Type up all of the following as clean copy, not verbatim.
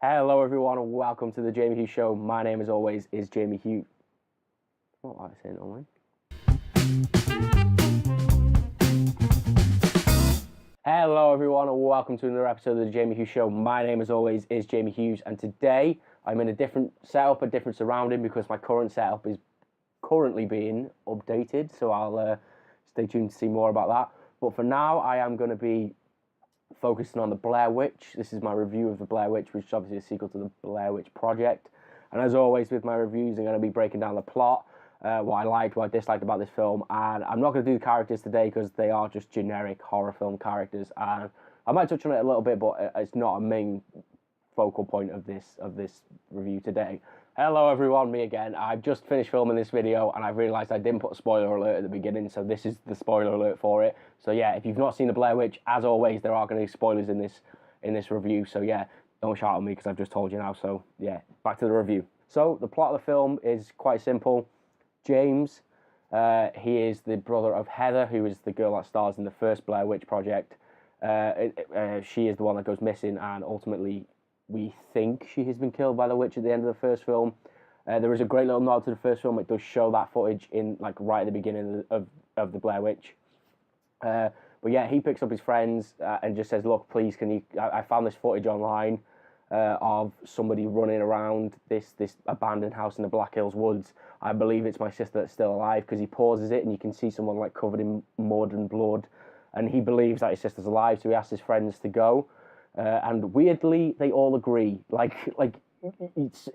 Hello, everyone, and welcome to the Jamie Hughes Show. My name, as always, is Jamie Hughes. What am I saying online? Hello, everyone, and welcome to another episode of the Jamie Hughes Show. My name, as always, is Jamie Hughes, and today I'm in a different setup, a different surrounding, because my current setup is currently being updated. So I'll stay tuned to see more about that. But for now, I am going to be focusing on the Blair Witch. This is my review of the Blair Witch, which is obviously a sequel to the Blair Witch Project. And as always with my reviews, I'm going to be breaking down the plot, what I liked, what I disliked about this film. And I'm not going to do the characters today because they are just generic horror film characters. And I might touch on it a little bit, but it's not a main focal point of this review today. Hello everyone, me again. I've just finished filming this video and I've realised I didn't put a spoiler alert at the beginning, so this is the spoiler alert for it. So yeah, if you've not seen the Blair Witch, as always, there are going to be spoilers in this review. So yeah, don't shout at me because I've just told you now. So yeah, back to the review. So the plot of the film is quite simple. James, he is the brother of Heather, who is the girl that stars in the first Blair Witch Project. She is the one that goes missing, and ultimately we think she has been killed by the witch at the end of the first film. There is a great little nod to the first film. It does show that footage in right at the beginning of the Blair Witch. But yeah, he picks up his friends and just says, "Look, please, can you? I found this footage online of somebody running around this abandoned house in the Black Hills Woods. I believe it's my sister that's still alive," because he pauses it and you can see someone like covered in mud and blood, and he believes that his sister's alive. So he asks his friends to go. And weirdly, they all agree. Like his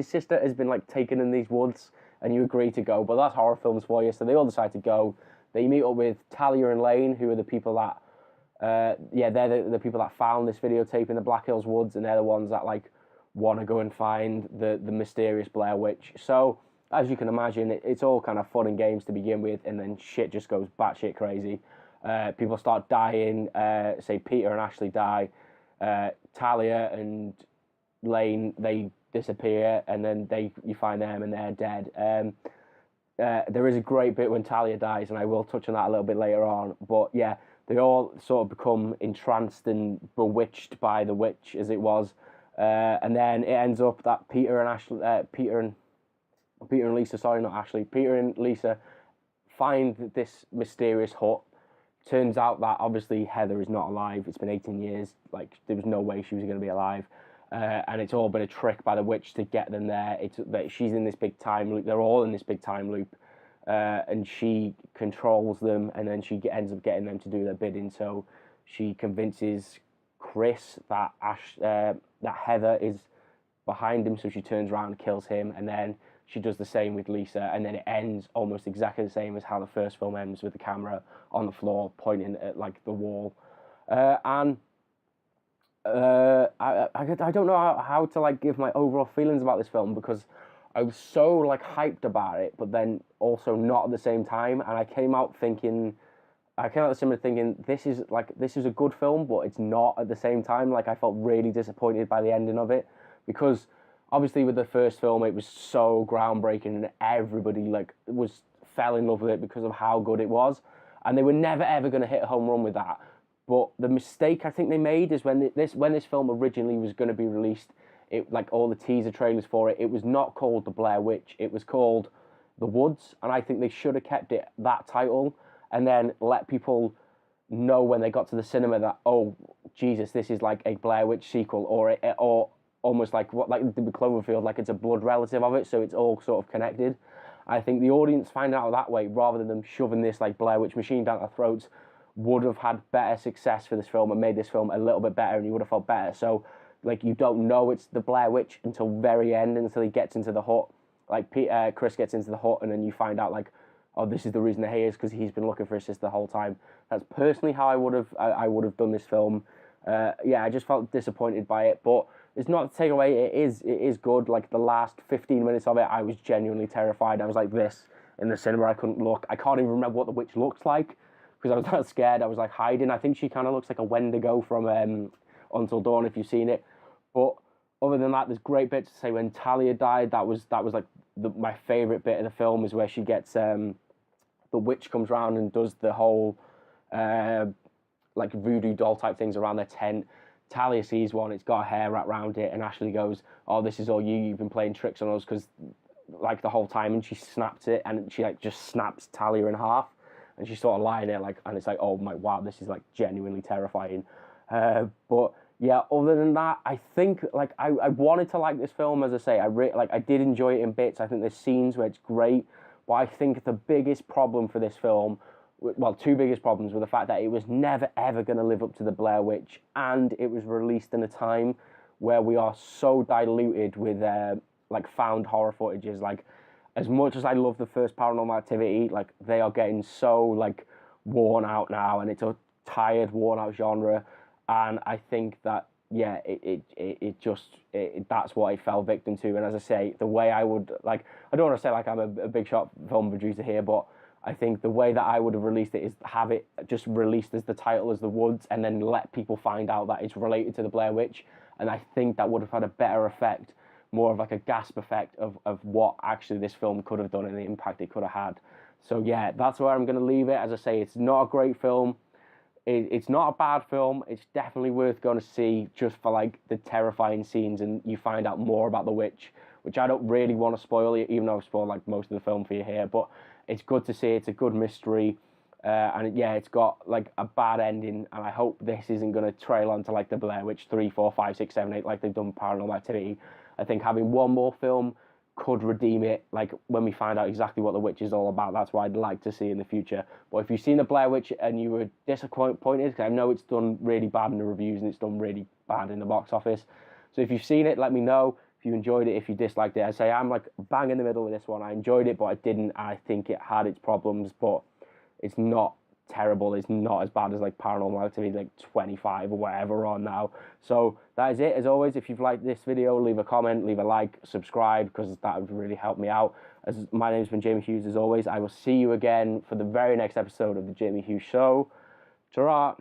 sister has been taken in these woods, and you agree to go. But that's horror films for you. So they all decide to go. They meet up with Talia and Lane, who are the people that, they're the people that found this videotape in the Black Hills Woods, and they're the ones that want to go and find the mysterious Blair Witch. So as you can imagine, it's all kind of fun and games to begin with, and then shit just goes batshit crazy. People start dying. Say Peter and Ashley die. Talia and Lane, they disappear, and then you find them and they're dead. There is a great bit when Talia dies, and I will touch on that a little bit later on. But yeah, they all sort of become entranced and bewitched by the witch, as it was. And then it ends up that Peter and Lisa find this mysterious hut. Turns out that obviously Heather is not alive. It's been 18 years. There was no way she was going to be alive. And it's all been a trick by the witch to get them there. She's in this big time loop. They're all in this big time loop. And she controls them, and then she ends up getting them to do their bidding. So she convinces Chris that Heather is behind him, so she turns around and kills him, and then she does the same with Lisa, and then it ends almost exactly the same as how the first film ends, with the camera on the floor pointing at the wall. I don't know how to give my overall feelings about this film, because I was so hyped about it, but then also not at the same time. And I came out thinking, this is a good film, but it's not at the same time. I felt really disappointed by the ending of it, because obviously with the first film it was so groundbreaking, and everybody fell in love with it because of how good it was, and they were never ever going to hit a home run with that. But the mistake I think they made is when this film originally was going to be released, all the teaser trailers for it was not called The Blair Witch, it was called The Woods, and I think they should have kept it that title, and then let people know when they got to the cinema that, oh Jesus, this is a Blair Witch sequel, or almost like they did with Cloverfield, it's a blood relative of it, so it's all sort of connected. I think the audience find out that way, rather than them shoving this Blair Witch machine down their throats, would have had better success for this film and made this film a little bit better, and you would have felt better. So you don't know it's the Blair Witch until very end, until he gets into the hut. Chris gets into the hut, and then you find out oh, this is the reason that he is, because he's been looking for his sister the whole time. That's personally how I would have done this film. I just felt disappointed by it, but it's not to take away. It is good. The last 15 minutes of it, I was genuinely terrified. I was like this in the cinema. I couldn't look. I can't even remember what the witch looks like, because I was that scared. I was hiding. I think she kind of looks like a Wendigo from Until Dawn, if you've seen it. But other than that, there's great bits to say when Talia died. That was my favourite bit of the film, is where she gets the witch comes around and does the whole voodoo doll type things around their tent Talia sees one, it's got a hair wrapped around it, and Ashley goes, "Oh, this is all you've been playing tricks on us," because like the whole time, and she snaps it, and she like just snaps Talia in half, and she's sort of lying there like, and it's like, oh my wow, this is like genuinely terrifying. But yeah, other than that, I think like I wanted to like this film, as I say, I did enjoy it in bits. I think there's scenes where it's great, but I think the biggest problem for this film, well, two biggest problems, were the fact that it was never ever going to live up to the Blair Witch, and it was released in a time where we are so diluted with like found horror footages. Like, as much as I love the first Paranormal Activity, like they are getting so like worn out now, and it's a tired, worn out genre. And I think that that's what it fell victim to. And as I say, the way I would like, I don't want to say like I'm a big shot film producer here, but I think the way that I would have released it is have it just released as the title as The Woods, and then let people find out that it's related to the Blair Witch. And I think that would have had a better effect, more of like a gasp effect of what actually this film could have done and the impact it could have had. So yeah, that's where I'm going to leave it. As I say, it's not a great film. It's not a bad film. It's definitely worth going to see just for like the terrifying scenes, and you find out more about the witch, which I don't really want to spoil you, even though I've spoiled like most of the film for you here. But it's good to see. It's a good mystery. And yeah, it's got like a bad ending, and I hope this isn't going to trail on to like the Blair Witch 3, 4, 5, 6, 7, 8, like they've done Paranormal Activity. I think having one more film could redeem it, like when we find out exactly what the witch is all about. That's what I'd like to see in the future. But if you've seen the Blair Witch and you were disappointed, because I know it's done really bad in the reviews and it's done really bad in the box office. So if you've seen it, let me know if you enjoyed it, if you disliked it. I say I'm like bang in the middle of this one. I enjoyed it, but I didn't. I think it had its problems, but it's not terrible. It's not as bad as like Paranormal Activity like 25 or whatever we're on now. So that is it. As always, if you've liked this video, leave a comment, leave a like, subscribe, because that would really help me out. As my name's been Jamie Hughes. As always, I will see you again for the very next episode of the Jamie Hughes Show. Ta-ra!